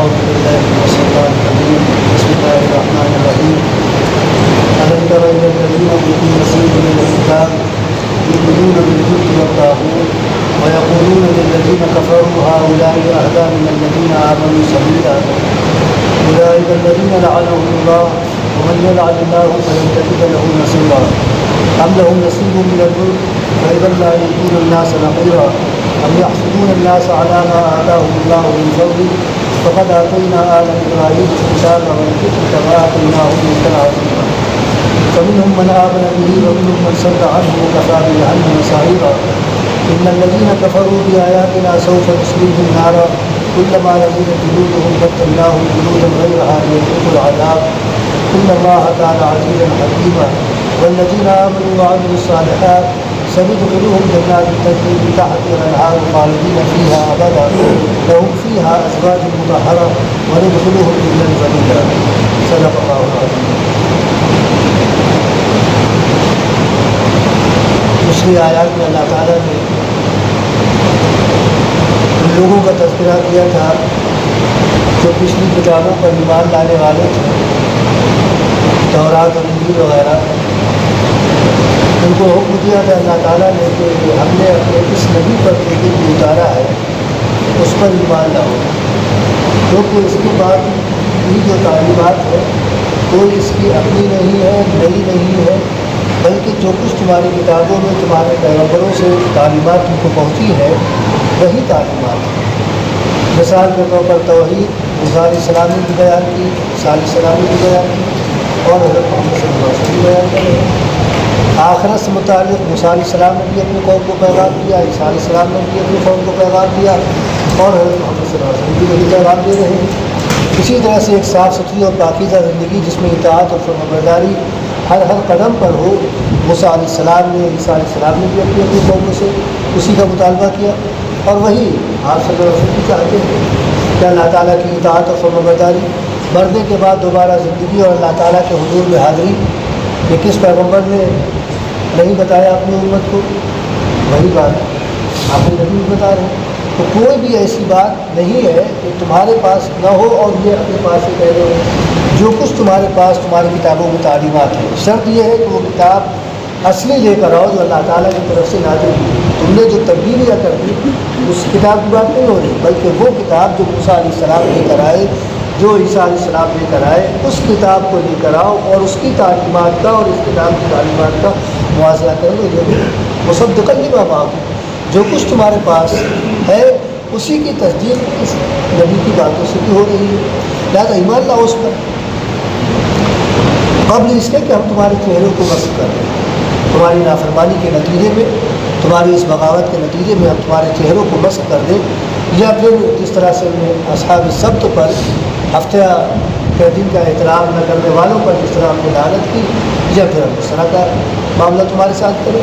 أعوذ بالله من الشيطان الرجيم بسم الله الرحمن الرحيم ألم تر إلى الذين أوتوا نصيبا من الكتاب يؤمنون بالجبت والطاغوت ويقولون للذين كفروا هؤلاء أهدى من الذين آمنوا سبيلا أولئك الذين لعنهم الله ومن يلعن الله فلن تجد له نصيرا أم لهم نصيب من الملك فإذا لا يؤتون الناس نقيرا أم يحسدون الناس على ما آتاهم الله من فضله فقد آتينا آل إبراهيم الكتاب والحكمة كما آتيناهم ملكا عظيما فمنهم من آمن به ومنهم من صد عنه وكفى بجهنم سعيرا إن الذين كفروا بآياتنا سوف نصليهم نارا كلما نضجت جلودهم بدلناهم جلودا غيرها ليذوقوا العذاب إن الله كان عزيزا حكيما والذين آمنوا وعملوا الصالحات سندخلهم جنات تجري من تحتها الأنهار خالدين فيها أبدا لهم فيها أزواج مطهرة وندخلهم ظلا ظليلا صدق الله العظيم. پچھلی آیات میں اللہ تعالیٰ نے ان لوگوں کا تذکرہ کیا تھا جو پچھلی کتابوں پر ایمان لانے والے تھے، تورات اور انجیل وغیرہ. ان کو حکم دیا تھا اللہ تعالیٰ نے کہ ہم نے اپنے اس نبی پر جو دل اتارا ہے اس پر ایمان لاؤ، کیونکہ اس کے بعد یہ جو تعلیمات ہے کوئی اس کی اپنی نہیں ہے، نئی نہیں ہے، بلکہ جو کچھ تمہاری کتابوں میں تمہارے پیغمبروں سے تعلیمات تم کو پہنچی ہے وہی تعلیمات ہے. مثال کے طور پر توحید موسیٰ علیہ السلام نے بھی بیان کی، عیسیٰ علیہ السلام نے بھی بیان کی اور حضرت محمد صلی اللہ علیہ وسلم بھی بیان کر رہے ہیں. آخرت سے متعلق موسیٰ علیہ السلام نے بھی اپنے قوم کو پیغام دیا، عیسیٰ علیہ السلام نے بھی اپنے قوم کو پیغام دیا اور حضرت محمد صلی اللہ علیہ وسلم بھی وہی پیغام دے رہے ہیں. اسی طرح سے ایک صاف ستھری اور پاکیزہ زندگی جس میں اطاعت اور فرمانبرداری ہر قدم پر ہو، موسیٰ علیہ السلام نے، عیسیٰ علیہ السلام نے بھی اپنی قوموں سے اسی کا مطالبہ کیا اور وہی آپ صلی اللہ علیہ وسلم بھی چاہتے ہیں کہ اللہ تعالیٰ کی اطاعت اور فرمانبرداری، مرنے کے بعد دوبارہ زندگی اور اللہ تعالیٰ کے حضور میں حاضری. یہ کس پیغمبر نے نہیں بتایا اپنی امت کو؟ وہی بات آپ نے نبی بتا رہے ہیں. تو کوئی بھی ایسی بات نہیں ہے کہ تمہارے پاس نہ ہو اور یہ اپنے پاس ہی کہہ دو. جو کچھ تمہارے پاس تمہاری کتابوں میں تعلیمات ہیں، شرط یہ ہے کہ وہ کتاب اصلی لے کر آؤ جو اللہ تعالیٰ کی طرف سے نازل ہوئی. تم نے جو تبدیلیاں کر دی اس کتاب کی بات نہیں ہو رہی، بلکہ وہ کتاب جو موسیٰ علیہ السلام لے کر آئے، جو عیسیٰ علیہ السلام لے کر آئے، اس کتاب کو لے کر آؤ اور اس کی تعلیمات کا اور اس کتاب کی تعلیمات کا موازنہ کر لو. جو مصدقا لما معکم، جو کچھ تمہارے پاس ہے اسی کی تصدیق اس نبی کی باتوں سے بھی ہو رہی ہے. لہٰذا ایمان لاؤ اس پر قبل اس کے کہ ہم تمہارے چہروں کو مسخ کر دیں. تمہاری نافرمانی کے نتیجے میں، تمہاری اس بغاوت کے نتیجے میں ہم تمہارے چہروں کو مسخ کر دیں، یا پھر جس طرح سے اصحاب السبت پر ہفتہ کے دن کا احترام نہ کرنے والوں پر جس طرح ہم نے لعنت کی، یا پھر ہم اس طرح کا معاملہ تمہارے ساتھ کریں.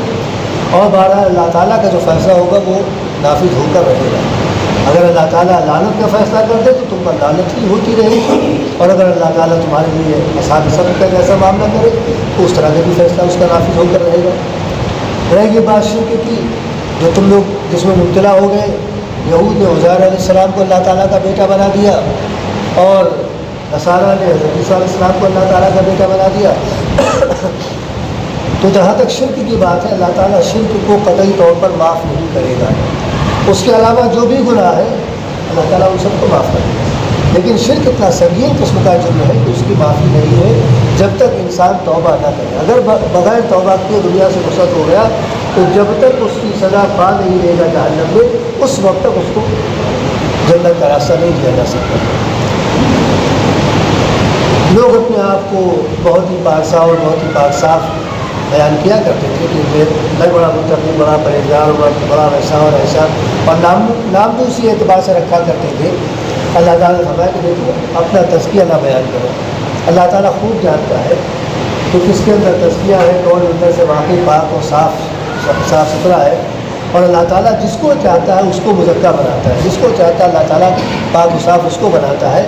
اور بہرحال اللہ تعالیٰ کا جو فیصلہ ہوگا وہ نافذ ہو کر رہے گا. اگر اللہ تعالیٰ لعنت کا فیصلہ کر دے تو تم پر لعنت ہی ہوتی رہے گی، اور اگر اللہ تعالیٰ تمہارے لیے اصحاب سبت کا جیسا معاملہ کرے تو اس طرح کا بھی فیصلہ اس کا نافذ ہو کر رہے گا. رہے گی بات شرک کی، جو تم لوگ جس میں مبتلا ہو گئے. یہود نے عزیر علیہ السلام کو اللہ تعالیٰ کا بیٹا بنا دیا اور نصارہ نے حضرت عیسیٰ علیہ السلام کو اللہ تعالیٰ کا بیٹا بنا دیا. تو جہاں تک شرک کی بات ہے، اللہ تعالیٰ شرک کو قطعی طور پر معاف نہیں کرے گا. اس کے علاوہ جو بھی گناہ ہے اللہ تعالیٰ ان سب کو معاف کرے گا. لیکن شرک اتنا سنگین قسم کا جرم ہے کہ اس کی معافی نہیں ہے جب تک انسان توبہ نہ کرے. اگر بغیر توبہ کے دنیا سے رخصت ہو گیا تو جب تک اس کی سزا پا نہیں لے گا جہنم میں، اس وقت تک اس کو جنت کا راستہ نہیں دیا جا سکتا. لوگ اپنے آپ کو بہت ہی پاکسا اور بہت ہی پاک صاف بیان کیا کرتے تھے کہ میں بڑا متقی، بڑا پرہیزگار، بڑا ویسا اور ایسا، اور نام بھی اسی اعتبار سے رکھا کرتے تھے. اللہ تعالیٰ نے فرمایا کہ دیکھو اپنا تزکیہ نہ بیان کرو. اللہ تعالیٰ خوب جانتا ہے کہ کس کے اندر تزکیہ ہے، کون اندر سے واقعی پاک اور صاف ستھرا ہے. اور اللہ تعالیٰ جس کو چاہتا ہے اس کو مزکہ بناتا ہے، جس کو چاہتا ہے اللہ تعالیٰ پاک و صاف اس کو بناتا ہے.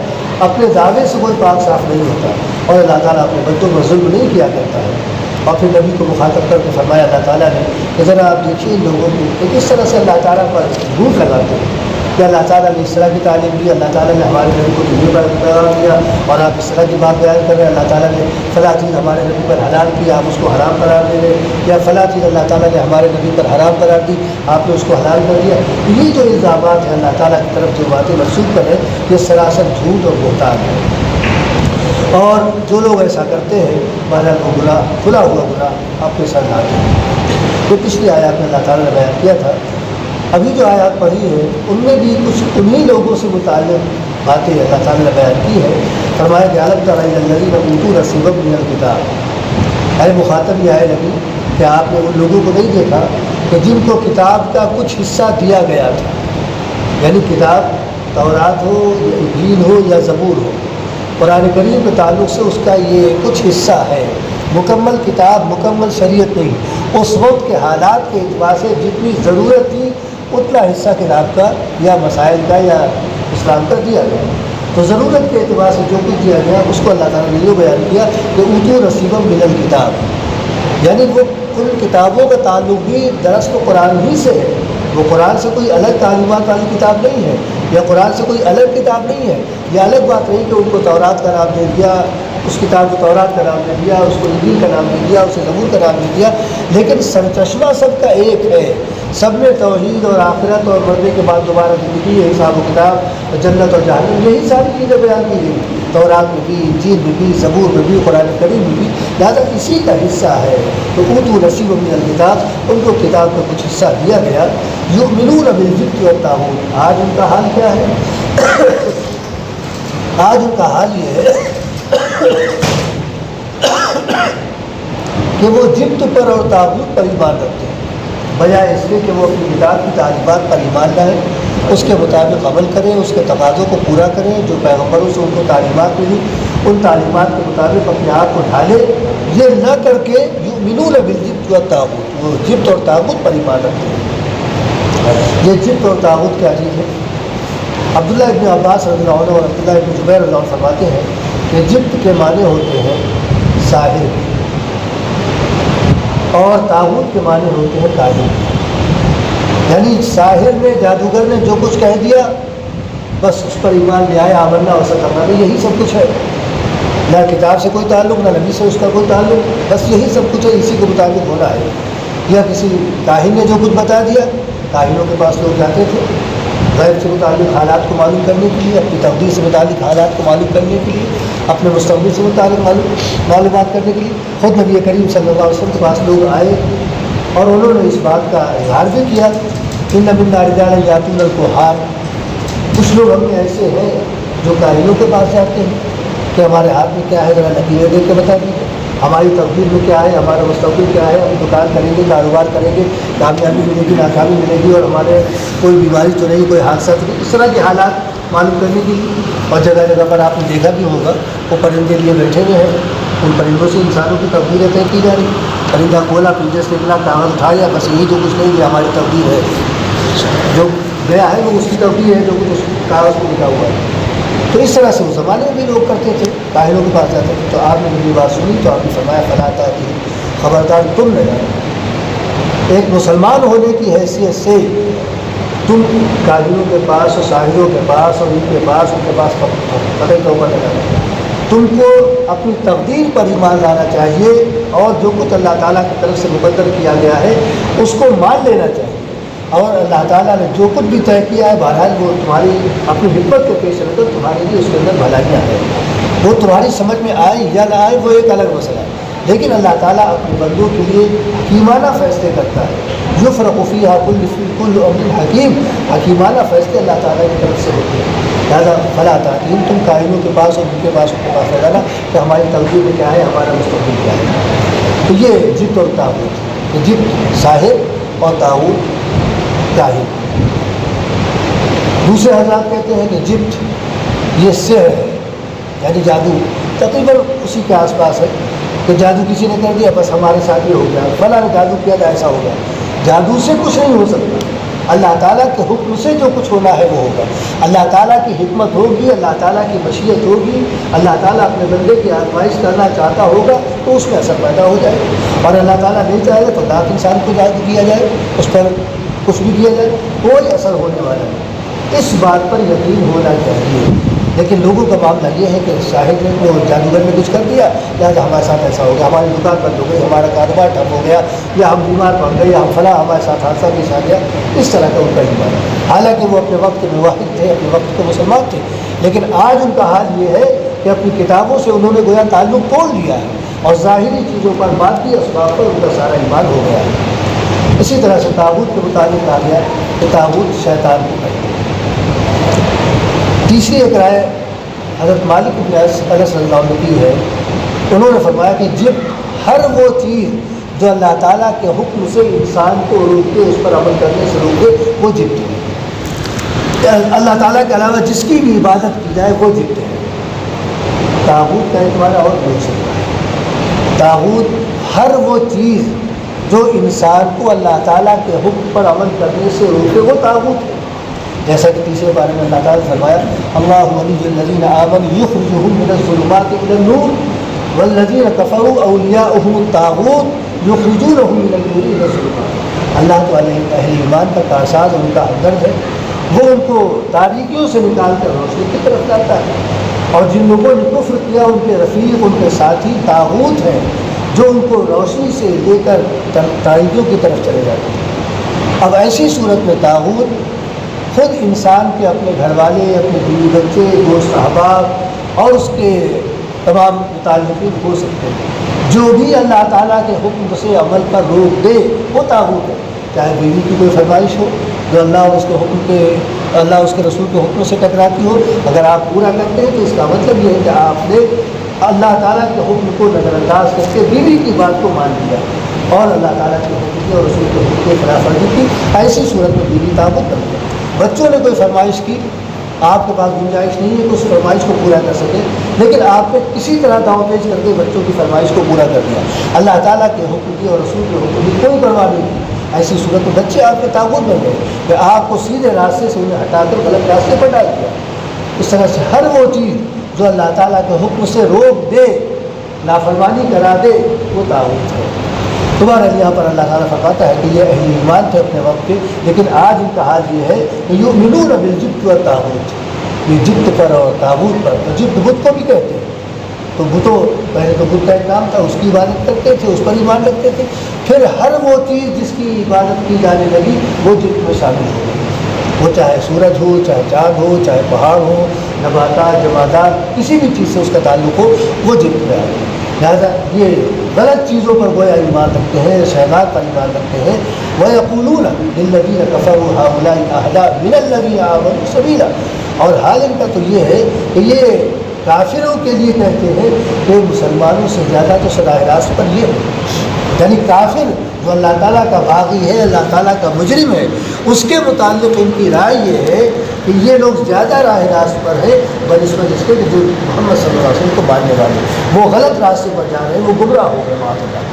اپنے دعوے سے کوئی پاک صاف نہیں ہوتا، اور اللہ تعالیٰ اپنے بندوں پر ظلم نہیں کیا کرتا ہے. اور پھر نبی کو مخاطب کر کے فرمایا اللہ تعالیٰ نے کہ ذرا آپ دیکھیے ان لوگوں کو کہ کس طرح سے اللہ تعالیٰ پر جھوٹ لگاتے ہیں. کہ اللہ تعالیٰ نے اس طرح کی تعلیم دی، اللہ تعالیٰ نے ہمارے نبی کو دنیا پر پیغام دیا اور آپ اس طرح کی بات بیان کر رہے ہیں، اللہ تعالیٰ نے فلاں چیز ہمارے نبی پر حلال کی، آپ اس کو حرام قرار دے رہے، یا فلاں چیز اللہ تعالیٰ نے ہمارے نبی پر حرام قرار دی، آپ نے اس کو حلال کر دیا۔ یہ جو الزامات ہیں اللہ تعالیٰ کی طرف جو باتیں منسوخ کر رہے ہیں، یہ سراسر جھوٹ اور بہتان ہے، اور جو لوگ ایسا کرتے ہیں مہاراج وہ گناہ، کھلا ہوا گناہ اپنے سر لاتے ہیں۔ تو پچھلی آیات میں اللہ تعالیٰ نے بیان کیا تھا، ابھی جو آیات پڑھی ہے ان میں بھی کچھ انہی لوگوں سے متعلق باتیں اللہ تعالیٰ نے بیان کی ہے۔ فرمایا کہ الم تر الی الذین اوتوا نصیبا من الکتاب، اے مخاطب یہ نبی کہ آپ نے ان لوگوں کو نہیں دیکھا کہ جن کو کتاب کا کچھ حصہ دیا گیا تھا، یعنی کتاب تورات ہو یا انجیل ہو یا زبور ہو، قرآن کریم کے تعلق سے اس کا یہ کچھ حصہ ہے، مکمل کتاب مکمل شریعت نہیں، اس وقت کے حالات کے اعتبار سے جتنی ضرورت تھی اتنا حصہ کتاب کا یا مسائل کا یا اسلام کا دیا گیا۔ تو ضرورت کے اعتبار سے جو کچھ دیا گیا اس کو اللہ تعالیٰ نے یہ بیان کیا کہ اوتوا نصیبا من الکتاب، یعنی وہ ان کتابوں کا تعلق بھی دراصل قرآن ہی سے ہے، وہ قرآن سے کوئی الگ تعلیمات والی کتاب نہیں ہے، یا قرآن سے کوئی الگ کتاب نہیں ہے۔ یہ الگ بات نہیں کہ ان کو تورات کا نام دے دیا، اس کتاب کو تورات کا نام دے دیا، اس کو انجیل کا نام دے دیا، اسے زبور کا نام دے دیا، لیکن سرچشمہ سب کا ایک ہے، سب میں توحید اور آخرت اور مرنے کے بعد دوبارہ زندگی، حساب و کتاب، جنت اور جہنم، یہی ساری چیزیں بیان کی گئی، تورات میں بھی، انجیل میں بھی، زبور میں بھی، قرآن کریم میں بھی، لہٰذا اسی کا حصہ ہے۔ تو اوتوا نصیبا من الکتاب، ان کو کتاب کا kچھ حصہ دیا گیا۔ یؤمنون بالجبت والطاغوت، آج ان کا حال کیا ہے؟ آج ان کا حال یہ ہے کہ وہ جبت پر اور طاغوت پر ایمان رکھتے ہیں، بجائے اس کے کہ وہ اپنی کتاب کی تعلیمات پر ایمان لائیں، اس کے مطابق عمل کریں، اس کے تقاضوں کو پورا کریں، جو پیغمبروں سے ان کو تعلیمات ملی ان تعلیمات کے مطابق اپنے آپ کو ڈھالے۔ یہ نہ کر کے یؤمنون بالجبت والطاغوت، وہ جبت اور طاغوت پر ایمان رکھتے ہیں۔ یہ جبت اور طاغوت کیا چیز ہے؟ عبداللہ ابن عباس رضی اللہ عنہ اور عبداللہ ابن زبیر رضی اللہ عنہ فرماتے ہیں کہ جبت کے معنی ہوتے ہیں ساحر، اور طاغوت کے معنی ہوتے ہیں کاہن، یعنی ساحر نے، جادوگر نے جو کچھ کہہ دیا بس اس پر ایمان لے آئے، آمنا ویسا کرنا نہیں، یہی سب کچھ ہے، نہ کتاب سے کوئی تعلق، نہ نبی سے اس کا کوئی تعلق، بس یہی سب کچھ ہے، اسی کے مطابق ہونا ہے۔ یا کسی کاہن نے جو کچھ بتا دیا، کاہنوں کے پاس لوگ جاتے تھے غیب سے متعلق حالات کو معلوم کرنے کے لیے، اپنی تقدیر سے متعلق حالات کو معلوم کرنے کے لیے، اپنے مستقبل سے متعلق معلومات کرنے کے لیے۔ خود نبی کریم صلی اللہ علیہ وسلم کے پاس لوگ آئے اور انہوں نے اس بات کا اظہار بھی کیا، ان منا رجالا یاتون الکہان، کچھ لوگ ہم میں ایسے ہیں جو کاہنوں کے پاس جاتے ہیں کہ ہمارے ہاتھ میں کیا ہے، ذرا لکیریں دیکھ کے بتا دیجیے، ہماری تقدیر میں کیا ہے، ہمارا مستقبل کیا ہے، ہم دکان کریں گے، کاروبار کریں گے، کامیابی ملے گی، ناکامی ملے گی، اور ہمارے کوئی بیماری تو نہیں، کوئی حادثہ تو نہیں، اس طرح کے حالات معلوم کرنے کے لیے۔ اور جگہ جگہ پر آپ نے دیکھا بھی ہوگا وہ پرندے لیے بیٹھے ہوئے ہیں، ان پرندوں سے انسانوں کی تقدیریں طے کی جا رہی، پرندہ کھولا، پنجے سے نکلا، کاغذ اٹھایا، بس یہی تو کچھ نہیں، یہ ہماری تقدیر ہے، جو گیا ہے وہ اس کی تقدیر ہے، جو کچھ اس کاغذ پہ لکھا ہوا ہے۔ تو اس طرح سے اس زمانے میں بھی لوگ کرتے تھے، کاہنوں کے پاس جاتے تھے۔ تو آپ نے میری بات سنی تو آپ نے فرمایا فلا تأتیہم، خبردار تم نے ایک مسلمان ہونے کی حیثیت سے تم کاہنوں کے پاس اور ساحروں کے پاس اور ان کے پاس قطعی طور پر لگانا، تم کو اپنی تقدیر پر ایمان لانا چاہیے، اور جو کچھ اللہ تعالیٰ کی طرف سے مقدر کیا گیا ہے اس کو مان لینا چاہیے، اور اللہ تعالیٰ نے جو کچھ بھی طے کیا ہے بہرحال وہ تمہاری اپنی حکمت کے پیش نظر تمہارے لیے اس کے اندر بھلائیاں ہیں، وہ تمہاری سمجھ میں آئے یا نہ آئے وہ ایک الگ مسئلہ ہے، لیکن اللہ تعالیٰ اپنے بندوں کے لیے حکیمانہ فیصلے کرتا ہے۔ یفرق فیہا کل امر حکیم، حکیمانہ فیصلے اللہ تعالیٰ کی طرف سے ہوتے ہیں۔ لہٰذا فلا تأتیہم، تم کائنوں کے پاس اور ان کے پاس لے جانا کہ ہماری تقدیر میں کیا ہے، ہمارا مستقبل کیا ہے۔ تو یہ جبت اور طاغوت، جبت ساحر اور طاغوت کاہن۔ دوسرے حضرات کہتے ہیں کہ جبت یہ سحر ہے، یعنی جادو، تقریباً اسی کے آس پاس ہے کہ جادو کسی نے کر دیا بس ہمارے ساتھ یہ ہو گیا، فلاں نے جادو کیا تو ایسا ہو گیا۔ جادو سے کچھ نہیں ہو سکتا، اللہ تعالیٰ کے حکم سے جو کچھ ہونا ہے وہ ہوگا، اللہ تعالیٰ کی حکمت ہوگی، اللہ تعالیٰ کی مشیت ہوگی، اللہ تعالیٰ اپنے بندے کی آزمائش کرنا چاہتا ہوگا تو اس میں اثر پیدا ہو جائے، اور اللہ تعالیٰ نہیں چاہے تو لاکھ انسان کو جادو کیا جائے، اس پر کچھ بھی کیا جائے، کوئی اثر ہونے والا نہیں۔ اس بات پر یقین ہونا چاہیے. لیکن لوگوں کا معاملہ یہ ہے کہ شاہد نے وہ جادوگر نے کچھ کر دیا، لہٰذا ہمارے ساتھ ایسا ہو گیا، ہماری دکان بند ہو گئی، ہمارا کاروبار ٹھپ ہو گیا، یا ہم بیمار پڑ گئے، یا ہم فلاں ہمارے ساتھ حادثہ پیش آ گیا. اس طرح کا ان کا ایمان ہے. حالانکہ وہ اپنے وقت کے موحد تھے، اپنے وقت کے مسلمان تھے، لیکن آج ان کا حال یہ ہے کہ اپنی کتابوں سے انہوں نے گویا تعلق توڑ لیا ہے، اور ظاہری چیزوں پر مادی اسباب پر ان کا سارا ایمان ہو گیا ہے. اسی طرح سے طاغوت کے متعلق کہا گیا کہ طاغوت شیطان کو کہتے ہیں. تیسری ایک رائے حضرت مالک بن انس رضی اللہ عنہ کی ہے. انہوں نے فرمایا کہ جبت ہر وہ چیز جو اللہ تعالیٰ کے حکم سے انسان کو روکے، اس پر عمل کرنے سے روکے، وہ جبت ہے. اللہ تعالیٰ کے علاوہ جس کی بھی عبادت کی جائے وہ جبت ہے. طاغوت کا اعتبار اور بہت سکتا ہے. طاغوت ہر وہ چیز جو انسان کو اللہ تعالیٰ کے حکم پر عمل کرنے سے روکے، وہ طاغوت ہے. جیسا کہ تیسرے بارے میں اللہ تعالیٰ نے فرمایا اللہ ولی الذین آمنوا یخرجهم من الظلمات الى النور والذین کفروا اولیاؤهم الطاغوت یخرجونهم من النور الى الظلمات. اللہ تو اہل ایمان کا کارساز اور ان کا ہمدرد ہے، وہ ان کو تاریکیوں سے نکال کر روشنی کی طرف لاتا ہے. اور جن لوگوں نے کفر کیا ان کے رفیق، ان کے ساتھی طاغوت ہیں جو ان کو روشنی سے لے کر تاریکیوں کی طرف چلے جاتے ہیں. اب ایسی صورت میں طاغوت خود انسان کے اپنے گھر والے، اپنے بیوی بچے، دوست احباب اور اس کے تمام متعلقین ہو سکتے ہیں. جو بھی اللہ تعالیٰ کے حکم سے عمل پر روک دے وہ طاغوت ہے. چاہے بیوی کی کوئی فرمائش ہو جو اللہ اور اس کے حکم کے اللہ اس کے رسول کے حکم سے ٹکراتی ہو، اگر آپ پورا کرتے ہیں تو اس کا مطلب یہ ہے کہ آپ نے اللہ تعالیٰ کے حکم کو نظر انداز کر کے بیوی کی بات کو مان لیا اور اللہ تعالیٰ کے حکم کی اور رسول کے حکم کی خلاف ورزی کی. ایسی صورت میں بیوی طاغوت بنتی ہے. بچوں نے کوئی فرمائش کی، آپ کے پاس گنجائش نہیں ہے کہ اس فرمائش کو پورا کر سکے، لیکن آپ نے کسی طرح داؤ پیچ کر کے بچوں کی فرمائش کو پورا کر دیا، اللہ تعالیٰ کے حکم کی اور رسول کے حکم کی کوئی پرواہ نہیں کی. ایسی صورت میں بچے آپ کے طاغوت بن گئے کہ آپ کو سیدھے راستے سے انہیں ہٹا کر غلط راستے پر ڈال دیا. اس طرح سے ہر وہ چیز جو اللہ تعالیٰ کے حکم سے روک دے، نافرمانی کرا دے، وہ طاغوت ہے. دوبارہ یہاں پر اللہ تعالیٰ فرماتا ہے کہ یہ اہل ایمان تھے اپنے وقت کے، لیکن آج ان کا حال یہ ہے کہ یؤمنون بالجبت والطاغوت. یہ جبت پر اور طاغوت پر، تو جبت بت کو بھی کہتے ہیں. تو بتوں پہلے تو بت کا ایک نام تھا، اس کی عبادت کرتے تھے، اس پر ایمان رکھتے تھے. پھر ہر وہ چیز جس کی عبادت کی جانے لگی وہ جبت میں شامل ہو گئی. وہ چاہے سورج ہو، چاہے چاند ہو، چاہے پہاڑ ہو، نباتات، جمادات، کسی بھی چیز سے اس کا تعلق ہو، وہ جبت میں آ گئی. لہٰذا یہ غلط چیزوں پر گویا ایمان رکھتے ہیں، شہوات پر ایمان رکھتے ہیں. وَيَقُولُونَ لِلَّذِينَ كَفَرُوا هَؤُلَاءِ أَهْدَىٰ مِنَ الَّذِينَ آمَنُوا سَبِيلًا. اور حال ان کا تو یہ ہے کہ یہ کافروں کے لیے کہتے ہیں کہ مسلمانوں سے زیادہ تو سراہ راست پر یہ ہے. یعنی کافر جو اللہ تعالیٰ کا باغی ہے، اللہ تعالیٰ کا مجرم ہے، اس کے متعلق ان کی رائے یہ ہے کہ یہ لوگ زیادہ راہ راست پر ہیں بنسبت اس کے کہ جو محمد صلی اللہ علیہ وسلم کو ماننے والے، وہ غلط راستے پر جا رہے ہیں، وہ گمراہ ہو گئے معاذ اللہ.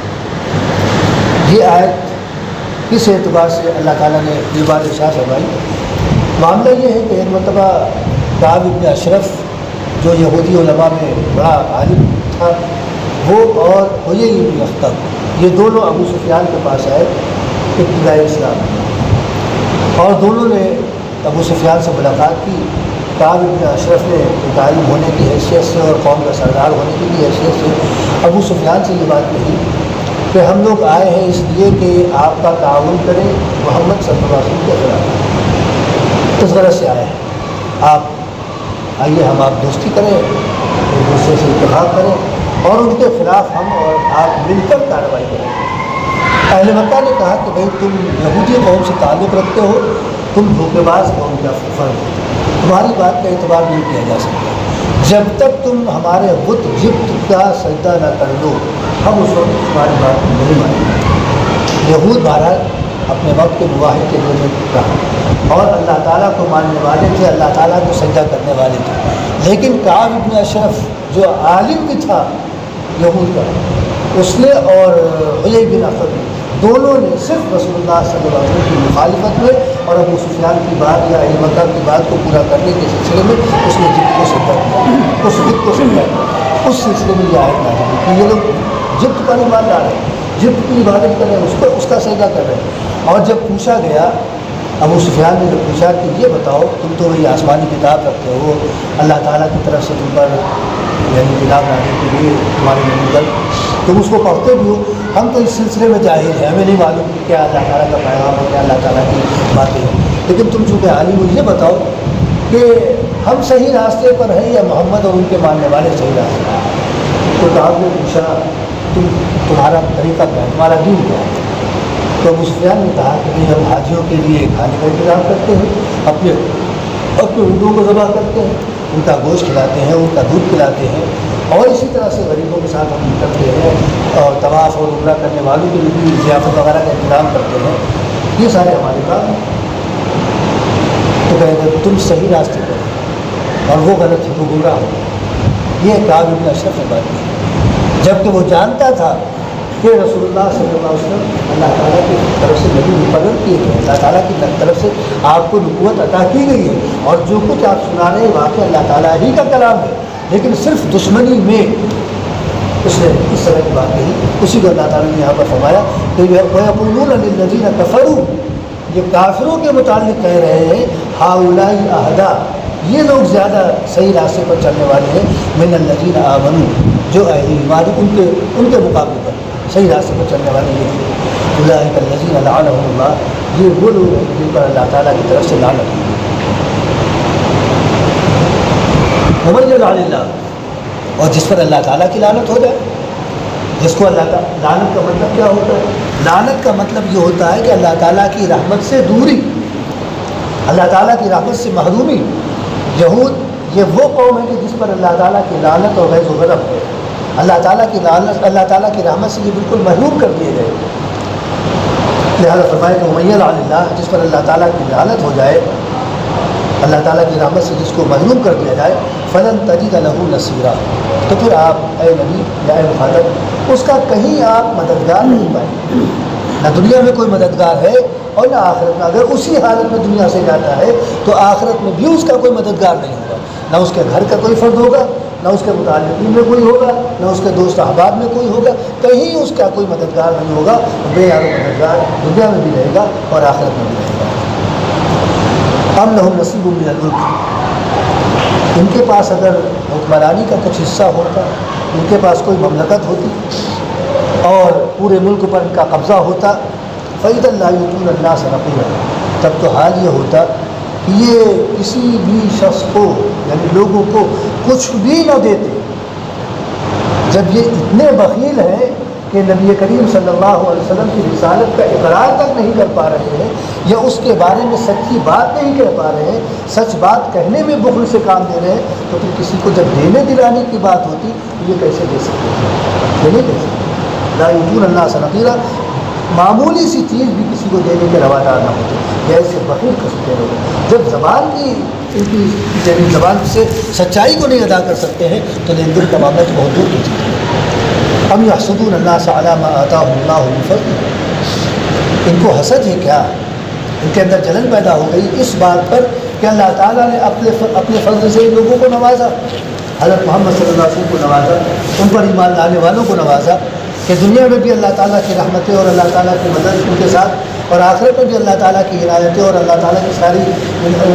یہ آیت کس اعتبار سے اللہ تعالیٰ نے یہ بات ارشاد فرمائی؟ معاملہ یہ ہے کہ ایک مرتبہ کعب بن اشرف جو یہودی علماء میں بڑا عالم تھا، وہ اور حیی بن اخطب، یہ دونوں ابو سفیان کے پاس آئے ابتدائی اسلام میں، اور دونوں نے ابو سفیان سے ملاقات کی. کعب بن اشرف نے عالم ہونے کی حیثیت سے اور قوم کا سردار ہونے کی بھی حیثیت سے ابو سفیان سے یہ بات کہی کہ ہم لوگ آئے ہیں اس لیے کہ آپ کا تعاون کریں محمد صلی اللہ علیہ وسلم کے خلاف. اس غرض سے آئے ہیں، آپ آئیے ہم آپ دوستی کریں، ایک دوسرے سے اتفاق کریں اور ان کے خلاف ہم اور آپ مل کر کارروائی کریں. اہل مکہ نے کہا کہ بھائی تم یہودی قوم سے تعلق رکھتے ہو، تم دھوکے باز قوم کا فرق ہو، تمہاری بات کا اعتبار نہیں کیا جا سکتا. جب تک تم ہمارے بت جبت کا سجدہ نہ کر دو، ہم اس وقت تمہاری بات نہیں مانیں گے. یہود بہرحال اپنے وقت کے مواحد کے لیے رہا اور اللہ تعالیٰ کو ماننے والے تھے، اللہ تعالیٰ کو سجدہ کرنے والے تھے. لیکن کعب بن اشرف جو عالم بھی تھا یہود کا، اس نے اور حیی بن اخطب دونوں نے صرف رسول اللہ صلی اللہ علیہ وسلم کی مخالفت میں اور ابو سفیان کی بات یا اہل مکہ کی بات کو پورا کرنے کے سلسلے میں اس نے جبت کو سجدہ کیا، اس جبت کو سجدہ کیا. اس سلسلے میں یہ آیت نازل ہوئی کہ یہ لوگ جبت پر ایمان لا رہے ہیں، جبت کی عبادت کر رہے ہیں، اس کا سجدہ کر رہے ہیں. اور جب پوچھا گیا ابو سفیان نے پوچھا کہ یہ بتاؤ تم تو وہی آسمانی کتاب رکھتے ہو، اللہ تعالیٰ کی طرف سے تم پر یعنی کتاب لانے کے لیے تمہاری نبوت، تم اس کو پڑھتے بھی ہو، ہم تو اس سلسلے میں جاہل ہیں، ہمیں نہیں معلوم کہ کیا اللہ تعالیٰ کا پیغام ہے، کیا اللہ تعالیٰ کی باتیں ہیں، لیکن تم چونکہ عالم ہو یہ بتاؤ کہ ہم صحیح راستے پر ہیں یا محمد اور ان کے ماننے والے صحیح راستے پر ہیں؟ تو آپ نے پوچھا تمہارا طریقہ کیا ہے، تمہارا دین کیا ہے؟ تو ابو سفیان نے کہا کہ ہم حاجیوں کے لیے کھانے کا انتظام کرتے ہیں، اپنے اونٹوں کو ذبح کرتے ہیں، ان کا گوشت کھلاتے ہیں، ان کا دودھ پلاتے ہیں، اور اسی طرح سے غریبوں کے ساتھ ہم کرتے ہیں، اور طواف اور عمرہ کرنے والوں کے لیے بھی ضیافت وغیرہ کا انتظام کرتے ہیں، یہ سارے ہمارے کام ہیں۔ تو کہتے ہیں تم صحیح راستے پر اور وہ غلط ہے، وہ گمراہ ہو۔ یہ کعب بن اشرف نے بات کی، جبکہ وہ جانتا تھا کہ رسول اللہ صلی اللہ علیہ وسلم اللہ تعالیٰ کی طرف سے نبی مقرر کیے گئے، اللہ تعالیٰ کی طرف سے آپ کو نبوت عطا کی گئی ہے، اور جو کچھ آپ سنا رہے ہیں واقعی اللہ تعالیٰ ہی کا کلام ہے، لیکن صرف دشمنی میں اس نے اس طرح کی بات کہی۔ اسی کو اللہ تعالیٰ نے یہاں پر فرمایا کہ وَيَقُولُونَ لِلَّذِينَ كَفَرُوا، یہ کافروں کے متعلق کہہ رہے ہیں ہؤلاء اهدىٰ، یہ لوگ زیادہ صحیح راستے پر چلنے والے ہیں من الذین آمنوا، جو اہل ایمان ان کے مقابلے پر صحیح راستے پر چلنے والے یہ اولئک الذین لعنهم اللہ، یہ وہ لوگ ہیں جن پر اللہ تعالیٰ کی طرف سے لعنت ہوئی۔ ومن یلعن اللہ، اور جس پر اللہ تعالیٰ کی لعنت ہو جائے، جس کو اللہ تعالیٰ، لعنت کا مطلب کیا ہوتا ہے؟ لعنت کا مطلب یہ ہوتا ہے کہ اللہ تعالیٰ کی رحمت سے دوری، اللہ تعالیٰ کی رحمت سے محرومی۔ یہود یہ وہ قوم ہے کہ جس پر اللہ تعالیٰ کی لعنت اور غیظ و غضب ہے، اللہ تعالیٰ کی لعنت، اللہ تعالیٰ کی رحمت سے یہ بالکل محروم کر دیے گئے۔ لہٰذا فرمایا کہ ومن یلعن اللہ، جس پر اللہ تعالیٰ کی لعنت ہو جائے، اللہ تعالیٰ کی رحمت سے جس کو محروم کر دیا جائے، فلن تجد لہ نصیرا، تو پھر آپ اے نبی یا اے محمد اس کا کہیں آپ مددگار نہیں پائیں گے، نہ دنیا میں کوئی مددگار ہے اور نہ آخرت میں۔ اگر اسی حالت میں دنیا سے جاتا ہے تو آخرت میں بھی اس کا کوئی مددگار نہیں ہوگا، نہ اس کے گھر کا کوئی فرد ہوگا، نہ اس کے متعلقین میں کوئی ہوگا، نہ اس کے دوست احباب میں کوئی ہوگا، کہیں اس کا کوئی مددگار نہیں ہوگا۔ بے یار مددگار دنیا میں بھی رہے گا اور آخرت میں بھی رہے گا۔ ام لہم نصیب من الملک، ان کے پاس اگر حکمرانی کا کچھ حصہ ہوتا، ان کے پاس کوئی مملکت ہوتی اور پورے ملک پر ان کا قبضہ ہوتا، فَإِذًا لَا يُؤْتُونَ النَّاسَ نَقِيرًا، تب تو حال یہ ہوتا کہ یہ کسی بھی شخص کو یعنی لوگوں کو کچھ بھی نہ دیتے۔ جب یہ اتنے بخیل ہیں کہ نبی کریم صلی اللہ علیہ وسلم کی رسالت کا اقرار تک نہیں کر پا رہے ہیں، یا اس کے بارے میں سچی بات نہیں کہہ پا رہے ہیں، سچ بات کہنے میں بخل سے کام دے رہے ہیں، تو پھر کسی کو جب دینے دلانے کی بات ہوتی تو یہ کیسے دے سکتے ہیں؟ یہ نہیں دے سکتے۔ لا یؤتون الناس نقیرا، معمولی سی چیز بھی کسی کو دینے کے روادار نہ ہوتے، جیسے بخیل قسم کے لوگ جب زبان کی ان کی یعنی زبان سے سچائی کو نہیں ادا کر سکتے ہیں تو لین دین کا معاملہ تو بہت دور کی چیز ہے۔ ام یحسدون الناس علی ما آتاهم اللہ من فضلہ، ان کو حسد ہے کیا؟ ان کے اندر جلن پیدا ہو گئی اس بات پر کہ اللہ تعالیٰ نے اپنے فضل سے ان لوگوں کو نوازا، حضرت محمد صلی اللہ علیہ وسلم کو نوازا، ان پر ایمان لانے والوں کو نوازا کہ دنیا میں بھی اللہ تعالیٰ کی رحمتیں اور اللہ تعالیٰ کی مدد ان کے ساتھ، اور آخرت میں بھی اللہ تعالیٰ کی عنایتیں اور اللہ تعالیٰ کی ساری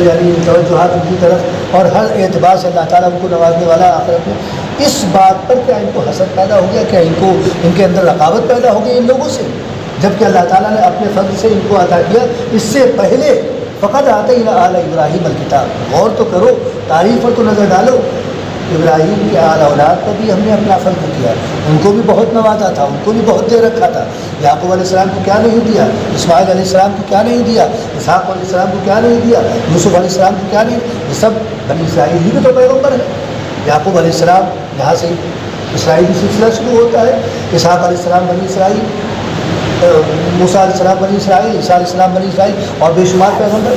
یعنی توجہات ان کی طرف، اور ہر اعتبار سے اللہ تعالیٰ ان کو نوازنے والا آخرت میں۔ اس بات پر کیا ان کو حسد پیدا ہو گیا؟ کیا ان کے اندر رقابت پیدا ہو گئی ان لوگوں سے؟ جبکہ اللہ تعالیٰ نے اپنے فضل سے ان کو عطا کیا۔ اس سے پہلے فقط آتینا آل ابراہیم الکتاب، غور تو کرو، تاریخ پر تو نظر ڈالو، ابراہیم کے آل اولاد پر بھی ہم نے اپنا فضل کیا، ان کو بھی بہت نوازا تھا، ان کو بھی بہت دے رکھا تھا۔ یعقوب علیہ السلام کو کیا نہیں دیا، اسماعیل علیہ السلام کو کیا نہیں دیا، اسحاق علیہ السلام کو کیا نہیں دیا، یوسف علیہ السلام کو کیا نہیں، یہ سب بنی اسرائیل ہی میں تو پیغمبر ہے۔ یعقوب علیہ السلام یہاں سے اسرائیلی سلسلہ شروع ہوتا ہے، اسحاق علیہ السلام بنی اسرائیل، موسیٰ علیہ السلام بنی اسرائیل، عیسیٰ علیہ السلام بنی اسرائیل، اور بے شمار پیغمبر۔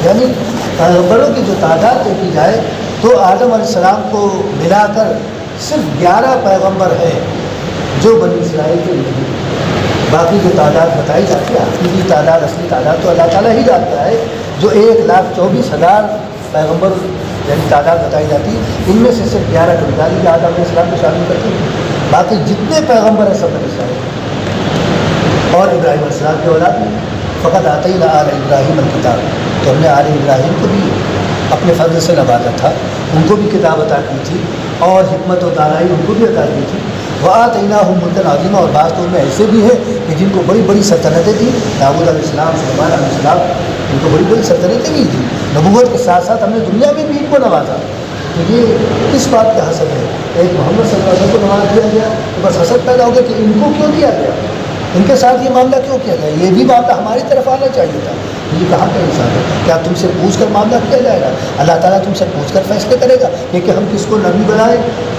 یعنی پیغمبروں کی جو تعداد دیکھی جائے تو آدم علیہ السلام کو ملا کر صرف 11 پیغمبر ہیں جو بنی اسرائیل کے نہیں، باقی جو تعداد بتائی جاتی ہے حقیقی تعداد، اصلی تعداد تو اللہ تعالیٰ ہی جانتا ہے۔ جو 1,24,000 پیغمبر یعنی تعداد بتائی جاتی ہے، ان میں سے صرف 11 کو نکالی کہ آدم علیہ السلام کو شامل کرتے ہیں، باقی جتنے پیغمبر ہیں سب بنی اسرائیل اور ابراہیم علیہ السلام کے اولاد میں۔ فقط آتینا آل ابراہیم الکتاب، تو ہم نے آل ابراہیم کو بھی اپنے فضل سے نوازا تھا، ان کو بھی کتاب عطا کی تھی اور حکمت و دانائی ان کو بھی عطا کی تھی۔ وآتیناہم ملکا عظیما، اور بعض تو ان میں ایسے بھی ہیں کہ جن کو بڑی بڑی سلطنتیں تھیں، داؤد علیہ السلام، سلیمان علیہ السلام، ان کو بڑی بڑی سلطنتیں بھی تھیں۔ نبوت کے ساتھ ساتھ ہم نے دنیا میں بھی ان کو نوازا۔ تو یہ کس بات کا حسد ہے؟ ایک محمد صلی اللہ علیہ وسلم کو نواز دیا گیا تو بس حسد پیدا ہو گیا کہ ان کو کیوں دیا گیا، ان کے ساتھ یہ معاملہ کیوں کیا گیا؟ یہ بھی معاملہ ہماری طرف آنا چاہیے تھا۔ یہ کہاں کا انسان ہے؟ کیا تم سے پوچھ کر معاملہ کیا جائے گا؟ اللہ تعالیٰ تم سے پوچھ کر فیصلے کرے گا کہ ہم کس کو نبی بنائیں،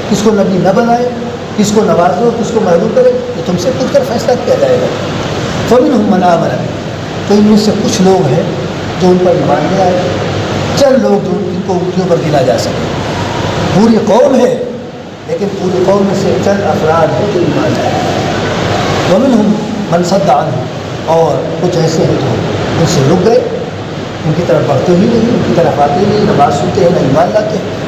کس کو نبی نہ بنائیں، کس کو نوازیں اور کس کو محروم کریں؟ یہ تم سے پوچھ کر فیصلہ کیا جائے گا۔ فمنہم من آمن بہ، تو ان میں سے کچھ لوگ ہیں جو ان پر ایمان لے آئے، چند لوگ جو ان کو انگلیوں پر گنا جا سکے۔ پوری قوم ہے لیکن پوری قوم میں سے چند افراد ہیں جو ایمان لائے۔ ومنہم من صد عنہ، اور کچھ ایسے ہیں جو ان سے رک گئے، ان کی طرف بڑھتے ہی نہیں، ان کی طرف آتے ہی نہیں، نماز سنتے ہیں نہ ایمان لاتے ہیں۔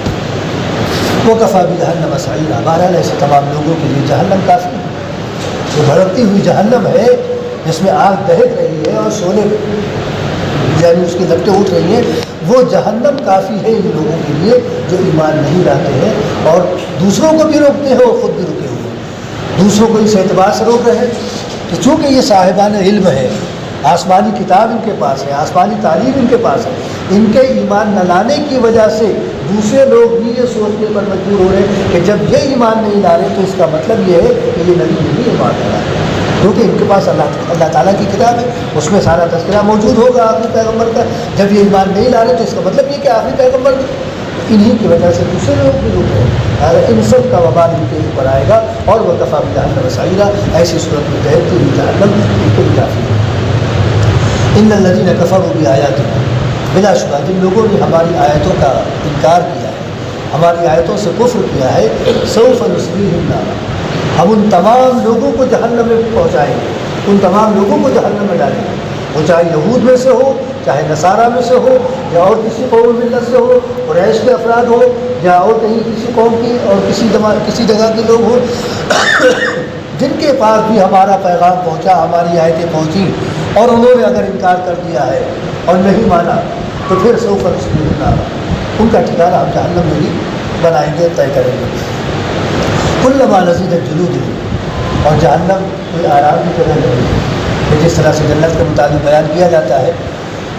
وکفیٰ بجہنم سعیرا، بہرحال ایسے تمام لوگوں کے لیے جہنم کافی ہے۔ جو بھڑکتی ہوئی جہنم ہے جس میں آگ دہک رہی ہے اور شعلے یعنی اس کی لپٹیں اٹھ رہی ہیں، وہ جہنم کافی ہے ان لوگوں کے لیے جو ایمان نہیں لاتے ہیں اور دوسروں کو بھی روکتے ہیں اور خود بھی رکے ہوئے ہیں۔ دوسروں کو اس اعتبار سے روک رہے ہیں کہ چونکہ یہ صاحبان علم ہے، آسمانی کتاب ان کے پاس ہے، آسمانی تعلیم ان کے پاس ہے، ان کے ایمان نہ لانے کی وجہ سے دوسرے لوگ بھی یہ سوچنے پر مجبور ہو رہے ہیں کہ جب یہ ایمان نہیں لا رہے تو اس کا مطلب یہ ہے کہ یہ نبی نہیں ایمان لا رہے، کیونکہ ان کے پاس اللہ تعالیٰ کی کتاب ہے، اس میں سارا تذکرہ موجود ہوگا آخری پیغمبر کا۔ جب یہ ایمان نہیں لا رہے تو اس کا مطلب یہ کہ آخری پیغمبر انہی کی وجہ سے دوسرے لوگ بھی رک رہے ہیں۔ ان سب کا وبال ان کے اوپر آئے گا، اور وکفیٰ بجہنم سعیرا، ایسی صورت میں دہتی ہوئی جہنم ان کو بھی کافی ہے۔ ان الذین کفروا بآیاتنا، بلا شبہ جن لوگوں نے ہماری آیتوں کا انکار کیا ہے، ہماری آیتوں سے کفر کیا ہے، سوف نصلیہم نارا، ہم ان تمام لوگوں کو جہنم میں پہنچائیں گے، ان تمام لوگوں کو جہنم میں ڈالیں گے، وہ چاہے یہود میں سے ہو، چاہے نصارہ میں سے ہو، یا اور کسی قوم ملت سے ہو، قریش کے افراد ہو، یا اور کہیں کسی قوم کی اور کسی جگہ کے لوگ ہوں، جن کے پاس بھی ہمارا پیغام پہنچا، ہماری آیتیں پہنچی اور انہوں نے اگر انکار کر دیا ہے اور نہیں مانا تو پھر سوف نصلیہم نارا، ان کا ٹھکانہ ہم جہنم میں ہی بنائیں گے، طے کریں گے۔ کلما نضجت جلودہم، اور جہنم کوئی آرام کی جگہ نہیں ہے، جس طرح سے جنت کے متعلق بیان کیا جاتا ہے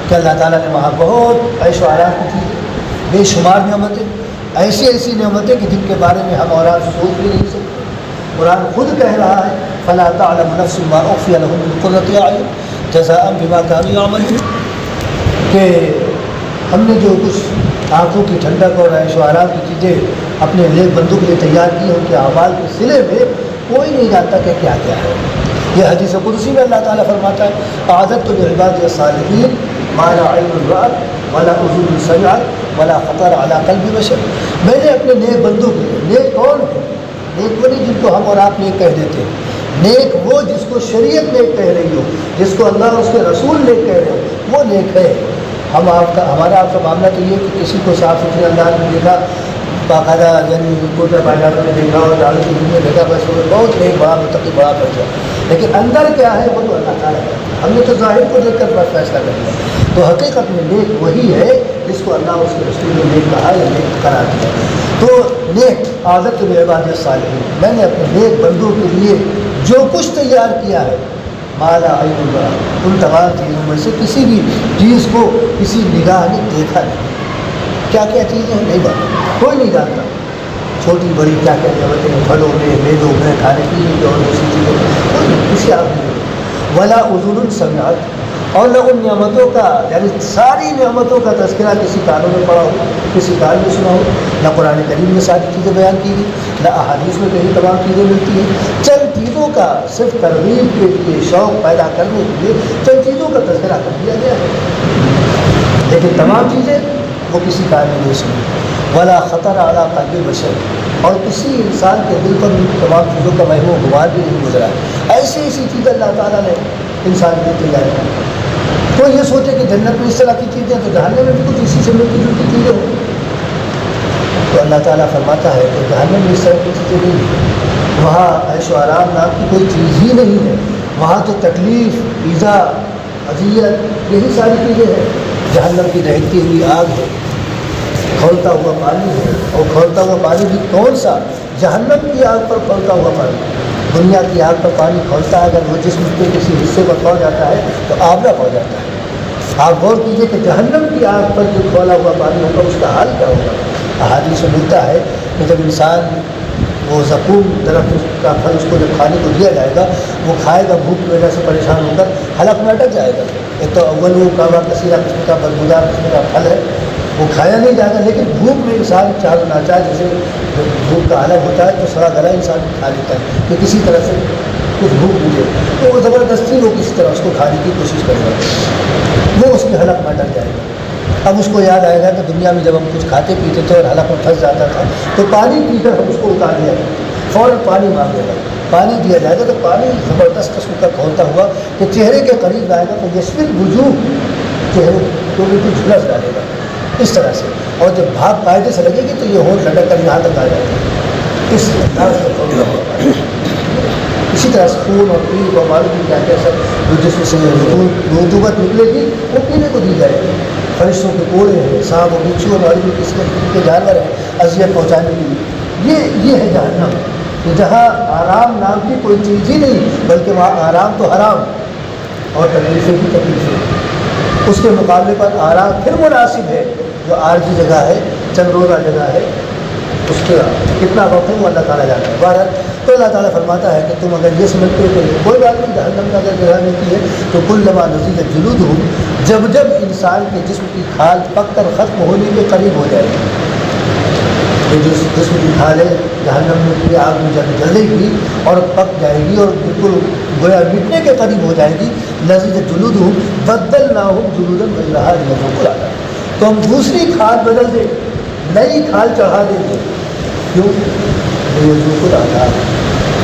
کہ اللہ تعالیٰ نے وہاں بہت عیش و آرام کی چیزیں، بے شمار نعمتیں، ایسی ایسی نعمتیں کہ جن کے بارے میں ہم اور آپ سوچ بھی نہیں سکتے۔ قرآن خود کہہ رہا ہے فلا تعلم نفس ما اخفی لهم من قرۃ اعین جزاء بما كانوا يعملون، کہ ہم نے جو کچھ آنکھوں کی ٹھنڈک اور عیش و آرام کی چیزیں اپنے نیک بندوں کے لیے تیار کی ہیں، ان کے اعمال کے صلے میں کوئی نہیں جانتا کہ کیا کیا ہے۔ یہ حدیث قدسی میں اللہ تعالیٰ فرماتا ہے اعددت لعبادی الصالحین ما لا عین رأت ولا اذن سمعت ولا خطر علی قلب بشر، میں نے اپنے نیک بندوں کے لیے، نیک کون ہے؟ نیک وہ نہیں جن کو ہم اور آپ نیک کہہ دیتے ہیں، نیک وہ جس کو شریعت نیک کہہ رہی ہو، جس کو اللہ اور اس کے رسول نیک کہہ رہے ہو، وہ نیک ہے۔ ہمارا آپ کا معاملہ تو یہ کہ کسی کو صاف ستھرے انداز میں دیکھا، باقاعدہ یعنی کوٹا پائجامے میں دیکھا اور داڑھی کی میں دیکھا، بس وہ بہت نیک، بڑا متقی، بڑا پہنچا، لیکن اندر کیا ہے وہ تو اللہ تعالیٰ ہے۔ ہم نے تو ظاہر کو دیکھ کر فیصلہ کر لیا، تو حقیقت میں نیک وہی ہے جس کو اللہ اس کے رسول نے نیک کہا یا نیک قرار دیا۔ تو نیک عادت العباد الصالحین، میں نے اپنے نیک بندوں کے لیے جو کچھ تیار کیا ہے، مالا عین رأت، ان تمام چیزوں میں سے کسی بھی چیز کو کسی نگاہ نے دیکھا نہیں۔ کیا کیا چیزیں ہیں نہیں جانتا، کوئی نہیں جانتا، چھوٹی بڑی کیا کیا نعمتیں ہیں، پھلوں میں، میووں میں، کھانے پینے کی اور دوسری چیزوں میں، کوئی کسی آپ نہیں۔ ولا اذن سمعت، اور نہ ان نعمتوں کا یعنی ساری نعمتوں کا تذکرہ کسی کانوں میں پڑا ہو، کسی کان میں سنا ہو، نہ قرآن کریم میں ساری چیزیں بیان کی گئی، نہ احادیث میں کہیں تمام چیزیں ملتی ہیں۔ چند چیزوں کا صرف ترغیب کے لیے، شوق پیدا کرنے کے لیے چند چیزوں کا تذکرہ کر دیا گیا ہے، لیکن تمام چیزیں وہ کسی کان میں نہیں سنی۔ ولا خطر علی قلب بشر، اور کسی انسان کے دل پر ان تمام چیزوں کا وہم و گمان بھی نہیں گزرا۔ ایسی ایسی چیزیں اللہ تعالیٰ نے انسان کے لیے تیار کی۔ کوئی یہ سوچے کہ جنت میں اس طرح کی چیزیں تو جہنم میں بھی کچھ اسی سے ملتی جلتی چیزیں ہوں، تو اللہ تعالیٰ فرماتا ہے کہ جہنم میں اس طرح کی چیزیں نہیں ہیں، وہاں عیش و آرام نام کی کوئی چیز ہی نہیں ہے، وہاں تو تکلیف، ایذا اذیت، یہی ساری چیزیں ہیں۔ جہنم کی دہکتی ہوئی آگ ہے، کھولتا ہوا پانی ہے، اور کھولتا ہوا پانی بھی کون سا؟ جہنم کی آگ پر کھولتا ہوا پانی۔ دنیا کی آگ پر پانی کھولتا ہے، اگر وہ جسم کے کسی حصے پر کھول جاتا ہے تو آبلا ہو جاتا ہے۔ آپ غور کیجئے کہ جہنم کی آگ پر جو کھولا ہوا پانی ہوگا اس کا حال کیا ہوگا۔ احادیث میں ملتا ہے کہ جب انسان وہ زقوم درخت کا پھل اس کو جب کھانے کو دیا جائے گا، وہ کھائے گا، بھوک کی وجہ سے پریشان ہو کر حلق میں اٹک جائے گا۔ ایک تو اول وہ کعبہ کثیرہ قسم کا بدبودار قسم کا پھل ہے، وہ کھایا نہیں جائے گا، لیکن بھوک میں انسان چاہ نہ چاہے، جیسے بھوک کا حالت ہوتا ہے تو سڑا گلا انسان کھا لیتا ہے کہ کسی طرح سے کچھ بھوک ملے، تو وہ زبردستی وہ کسی طرح اس کو کھانے کی کوشش کرے گا، وہ اس کے حلق میں اٹک جائے گا۔ اب اس کو یاد آئے گا کہ دنیا میں جب ہم کچھ کھاتے پیتے تھے اور حلق میں پھنس جاتا تھا تو پانی پی کر ہم اس کو اتار لیا، فوراً پانی مانگے گا، پانی دیا جائے گا تو پانی زبردست قسم کا کھولتا ہوا کہ چہرے کے قریب آئے گا تو یشفق وجوہ، چہرے کو بالکل جھلس ڈالے گا اس طرح سے، اور جب بھاپ قاعدے سے لگے گی تو یہ ہونٹ لٹک کر یہاں تک آ جائے گا، اس انداز سے کھولتا ہوا پانی۔ اسی طرح سے خون اور پیپ اور معلوم کیا کیا سب جو جسم سے رطوبت نکلے گی وہ پینے کو دی جائے گی۔ فرشتوں کے کوڑے ہیں، سانپ و بچھو اور عالمی قسم کے جانور ہیں اذیت پہنچانے کے لیے۔ یہ ہے جہنم، کہ جہاں آرام نام کی کوئی چیز ہی نہیں، بلکہ وہاں آرام تو حرام اور تکلیفیں بھی تکلیفیں۔ اس کے مقابلے پر آرام پھر مناسب ہے، جو عارضی جگہ ہے، چند روزہ جگہ ہے، اس کا کتنا وقت ہے وہ اللہ تعالیٰ جانتا ہے۔ بہرحال تو اللہ تعالیٰ فرماتا ہے کہ تم اگر یہ سمجھتے ہو کہ کوئی بات نہیں، جہنم میں اگر جگہ ملتی ہے تو کلما نضجت جلودہم، جب جب انسان کے جسم کی کھال پک کر ختم ہونے کے قریب ہو جائے گی، یہ جو جسم کی کھال ہے جہنم میں کی آگ میں جب جلے گی اور پک جائے گی اور بالکل گویا مٹنے کے قریب ہو جائے گی، نضجت جلودہم بدلناہم جلودا غیرہا لیذوقوا العذاب، تو ہم دوسری کھال بدل دیں، نئی کھال چڑھا دیں گے، کیوں؟ لیذوقوا العذاب،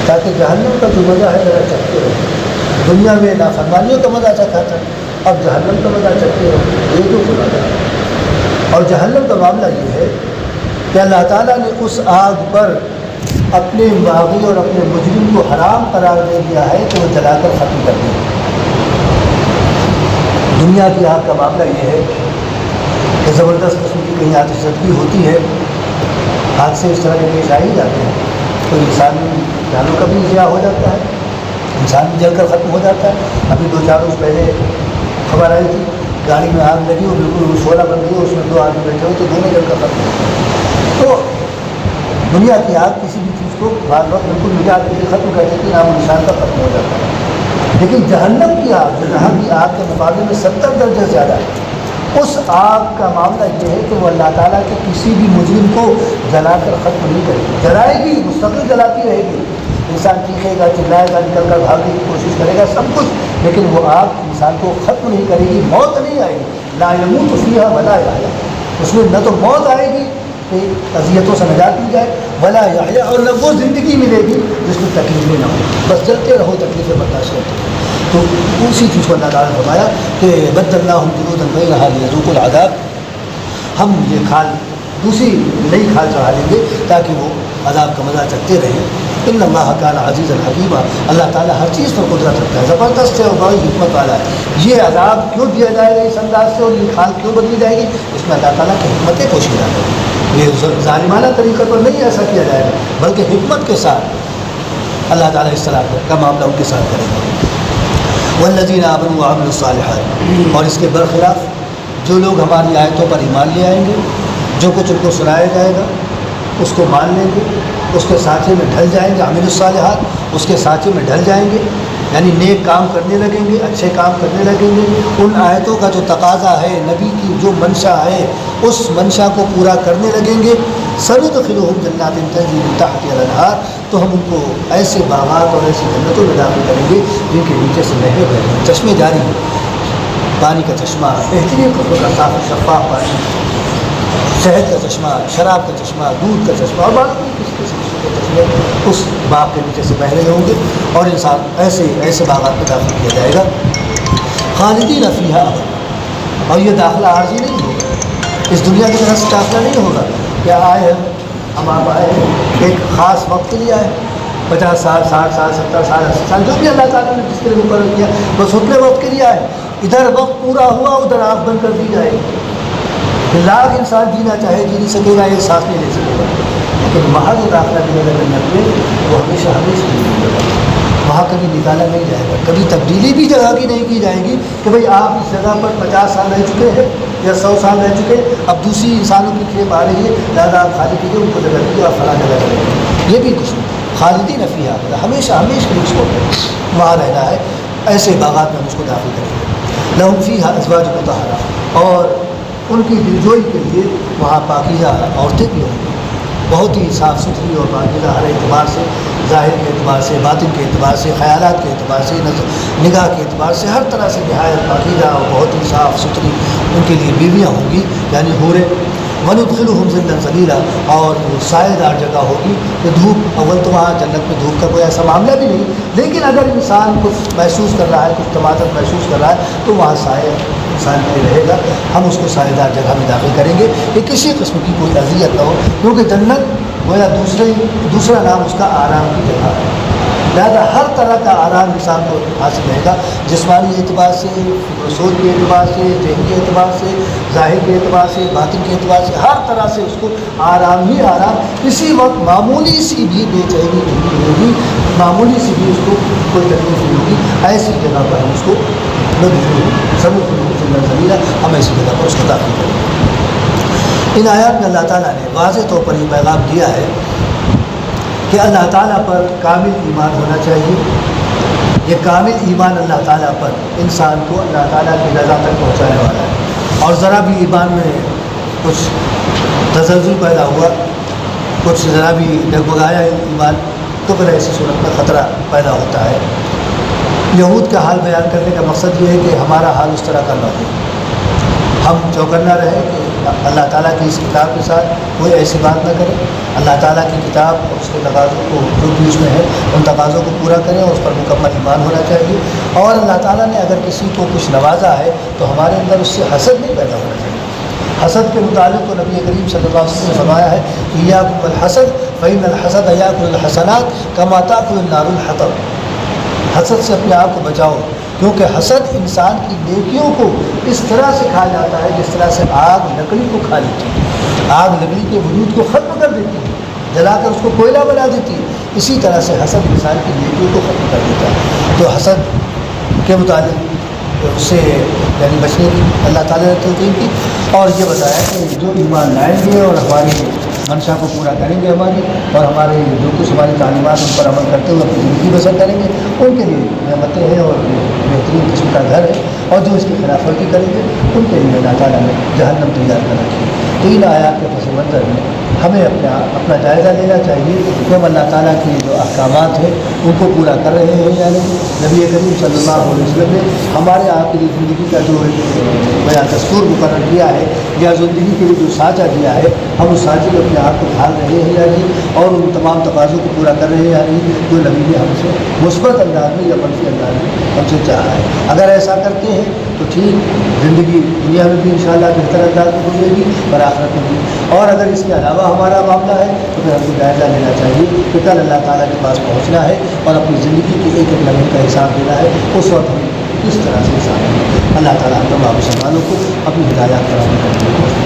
تاکہ جہنم کا جو مزہ ہے ذرا چکھتے رہو۔ دنیا میں نافرمانیوں کا مزہ چکھا تھا، اب جہنم کا مزہ چکھتے رہو، لیذوقوا العذاب۔ اور جہنم کا معاملہ یہ ہے کہ اللہ تعالیٰ نے اس آگ پر اپنے باغی اور اپنے مجرم کو حرام قرار دے دیا ہے کہ وہ جلا کر ختم کر دیں۔ دنیا کی آگ کا معاملہ یہ ہے کہ زبردست قسم کی کہیں آتش زدگی ہوتی ہے، حادثے اس طرح کے پیش آ ہی جاتے ہیں، تو انسان جانوں کا بھی ضیاع ہو جاتا ہے، انسان بھی جل کر ختم ہو جاتا ہے۔ ابھی 2-4 روز پہلے خبر آئی تھی، گاڑی میں آگ لگی اور بالکل شعلہ بن گئی، اس میں 2 آدمی بیٹھے ہوئے تو دونوں جل کر ختم ہو۔ تو دنیا کی آگ کسی بھی چیز کو بعض وقت بالکل نجات کے لیے ختم کر دیتی، نام و نشان کا ختم ہو جاتا ہے، لیکن جہنم کی آگ جہاں کی آگ کے مقابلے میں 70 درجے زیادہ ہے، اس آگ کا معاملہ یہ ہے کہ وہ اللہ تعالیٰ کے کسی بھی مجرم کو جلا کر ختم نہیں کرے گی، جلائے گی، مستقل جلاتی رہے گی، انسان چیخے گا، چلائے گا، نکل کر بھاگنے کی کوشش کرے گا، سب کچھ، لیکن وہ آگ انسان کو ختم نہیں کرے گی، موت نہیں آئے گی، لا یموت فیہا ولا یحیا، اس میں نہ تو موت آئے گی کہ اذیتوں سے نجات مل جائے، ولا یحیا، اور نہ وہ زندگی ملے گی جس میں تکلیفیں نہ ہوں، بس جلتے رہو، تکلیفیں برداشت کرتے رہو۔ تو اسی چیز کو اللہ تعالیٰ نے فرمایا کہ بدلناہم جلودا غیرہا لیذوقوا العذاب، ہم یہ کھال دوسری نئی کھال چڑھا دیں گے تاکہ وہ عذاب کا مزہ چکھتے رہیں۔ ان اللہ کان عزیزا حکیما، اللہ تعالیٰ ہر چیز پر قدرت رکھتا ہے، زبردست ہے اور بڑی حکمت والا ہے۔ یہ عذاب کیوں دیا جائے گا اس انداز سے اور یہ کھال کیوں بدلی جائے گی، اس میں اللہ تعالیٰ کی حکمتیں پوشیدہ ہیں، یہ ظالمانہ طریقے پر نہیں ایسا کیا جائے گا، بلکہ حکمت کے ساتھ اللہ تعالیٰ اس طرح کا معاملہ ان کے ساتھ کرے گا۔ والذین آمنوا وعملوا الصالحات، اور اس کے برخلاف جو لوگ ہماری آیتوں پر ایمان لے آئیں گے، جو کچھ ان کو سنایا جائے گا اس کو مان لیں گے، اس کے ساتھی میں ڈھل جائیں گے، عامل الصالحات، اس کے ساتھی میں ڈھل جائیں گے، یعنی نیک کام کرنے لگیں گے، اچھے کام کرنے لگیں گے، ان آیتوں کا جو تقاضا ہے، نبی کی جو منشا ہے اس منشا کو پورا کرنے لگیں گے، سندخلہم جنات تجری من تحتہا الانہار، تو ہم ان کو ایسے باغات اور ایسی جنتوں میں داخل کریں گے جن کے نیچے سے نہریں بہہ رہی ہیں، چشمے جاری ہیں، پانی کا چشمہ، بہترین قسم کا صاف شفاف پانی، شہد کا چشمہ، شراب کا چشمہ، دودھ کا چشمہ اور باقی کسی قسم کے چشمے اس باغ کے نیچے سے بہ رہے ہوں گے، اور انسان ایسے باغات میں داخل کیا جائے گا، خالدین فیہا ابدا، اور یہ داخلہ عارضی نہیں ہوگا، اس دنیا کی طرف سے داخلہ نہیں ہوگا کہ آئے ہم آپ آئے ہیں ایک خاص وقت کے لیے آئے، 50 سال 60 سال 70 سال 80 سال جو بھی اللہ تعالیٰ نے جس کے لیے مقرر کیا بس اتنے وقت کے لیے آئے. ادھر وقت پورا ہوا ادھر آنکھ بند کر دی جائے گی. لاکھ انسان جینا چاہے جی نہیں سکے گا, ایک سانس نہیں لے سکے گا. لیکن وہاں جو داخلہ دیا گیا جنت میں وہ ہمیشہ ہمیشہ کے لیے ہوگا. وہاں کبھی نکالا نہیں جائے گا, کبھی تبدیلی بھی جگہ کی نہیں کی جائے گی کہ بھئی آپ اس جگہ پر 50 سال رہ چکے ہیں یا 100 سال رہ چکے, اب دوسری انسانوں کی کھیپ آ رہی ہے, لہٰذا آپ خالی کیجیے, ان کو جگہ دیجیے, آپ فلاں جگہ کریں گے. یہ بھی کچھ نہیں. خالدین فیہا, ہمیشہ ہمیشہ کے لیے اس کو وہاں رہنا ہے. ایسے باغات میں ہم اس کو داخل کریں گے. لہم فیہا ازواج مطہرہ, اور ان کی دلجوئی کے لیے وہاں پاکیزہ عورتیں بھی ہوں گی, بہت ہی صاف ستھری اور پاکیزہ ہر اعتبار سے, ظاہر کے اعتبار سے, باطن کے اعتبار سے, خیالات کے اعتبار سے, نگاہ کے اعتبار سے, ہر طرح سے نہایت پاکیزہ اور بہت ہی صاف ستھری ان کے لیے بیویاں ہوں گی, یعنی حوریں. وندخلہم ظلا ظلیلا, اور وہ سائے دار جگہ ہوگی. کہ دھوپ, اول تو وہاں جنت میں دھوپ کا کوئی ایسا معاملہ بھی نہیں, لیکن اگر انسان کچھ محسوس کر رہا ہے, کچھ تماطت محسوس کر رہا ہے, تو وہاں سائے انسان کے لیے رہے گا. ہم اس کو سائے دار جگہ میں داخل کریں گے کہ کسی قسم کی کوئی اذیت نہ ہو, کیونکہ جنت گویا دوسرا نام اس کا آرام کی جگہ ہے. لہٰذا ہر طرح کا آرام انسان کو حاصل رہے گا, جسمانی اعتبار سے, سوچ کے اعتبار سے, ذہن کے اعتبار سے, ظاہر کے اعتبار سے, باطن کے اعتبار سے, ہر طرح سے اس کو آرام ہی آرام. اسی وقت معمولی سی بھی بے چینی نہیں ہوگی, معمولی سی بھی اس کو کوئی تکلیف نہیں ہوگی. ایسی جگہ پر ہم اس کو ضرور ہم ایسی جگہ پر اس کو داخل کریں گے. ان آیات میں اللہ تعالیٰ نے واضح طور پر یہ پیغام دیا ہے کہ اللہ تعالیٰ پر کامل ایمان ہونا چاہیے. یہ کامل ایمان اللہ تعالیٰ پر انسان کو اللہ تعالیٰ کی رضا تک پہنچانے والا ہے. اور ذرا بھی ایمان میں کچھ تزلزل پیدا ہوا, کچھ ذرا بھی ڈگمگایا ایمان, تو پھر ایسی صورت میں خطرہ پیدا ہوتا ہے. یہود کا حال بیان کرنے کا مقصد یہ ہے کہ ہمارا حال اس طرح کا نہ ہو, ہم چوکنا رہے کہ اللہ تعالیٰ کی اس کتاب کے ساتھ کوئی ایسی بات نہ کرے. اللہ تعالیٰ کی کتاب اور اس کے تقاضوں کو جو بھی اس میں ہے ان تقاضوں کو پورا کریں, اور اس پر مکمل ایمان ہونا چاہیے. اور اللہ تعالیٰ نے اگر کسی کو کچھ نوازا ہے تو ہمارے اندر اس سے حسد نہیں پیدا ہونا چاہیے. حسد کے متعلق تو نبی کریم صلی اللہ علیہ وسلم نے فرمایا ہے کہ ایاکم الحسد فإن الحسد یاکل الحسنات کما تاکل النار الحطب. حسد سے اپنے آپ کو بچاؤ, کیونکہ حسد انسان کی نیکیوں کو اس طرح سے کھا جاتا ہے جس طرح سے آگ لکڑی کو کھا لیتی ہے. آگ لکڑی کے وجود کو ختم کر دیتی ہے, جلا کر اس کو کوئلہ بنا دیتی ہے. اسی طرح سے حسد انسان کی نیکیوں کو ختم کر دیتا ہے. تو حسد کے متعلق اس سے یعنی بچنے کی اللہ تعالیٰ نے تلقین کی, اور یہ بتایا کہ جو ایمان لائیں گے اور ہماری منشا کو پورا کریں گے ہماری, اور ہمارے جو کچھ ہماری تعلیمات ان پر عمل کرتے ہوئے اپنی زندگی بسر کریں گے, ان کے لیے نعمتیں ہیں اور بہترین قسم کا گھر ہے. اور جو اس کی خلاف ورزی کریں گے ان کے لیے اللہ تعالیٰ نے جہنم تیار کر رکھی ہے. تو ان آیات کے پس منظر میں ہمیں اپنا جائزہ لینا چاہیے کہ ہم اللہ تعالیٰ کی جو احکامات ہیں ان کو پورا کر رہے ہیں. یعنی نبی کریم صلی اللہ علیہ وسلم نے ہمارے آپ کی زندگی کا جو دستور مقرر کیا ہے یا زندگی کے لیے جو سانچہ دیا ہے, ہم اس سانچے میں اپنے آپ کو ڈھال رہے ہیں یا نہیں, اور ان تمام تقاضوں کو پورا کر رہے ہیں یا نہیں جو نبی نے ہم سے مثبت انداز میں یا منفی انداز میں ہم سے چاہا ہے. اگر ایسا کرتے ہیں تو ٹھیک, زندگی دنیا میں بھی انشاءاللہ بہتر انداز میں گزرے گی اور آخرت میں بھی. اور اگر اس کے علاوہ ہمارا معاملہ ہے تو پھر ہم کو جائزہ لینا چاہیے کہ کل اللہ تعالیٰ کے پاس پہنچنا ہے اور اپنی زندگی کے ایک ایک لمحے کا حساب دینا ہے. اس وقت ہم کس طرح سے حساب دیں. اللہ تعالیٰ ہم تمام مسلمانوں کو اپنی ہدایات فراہم کرنے کی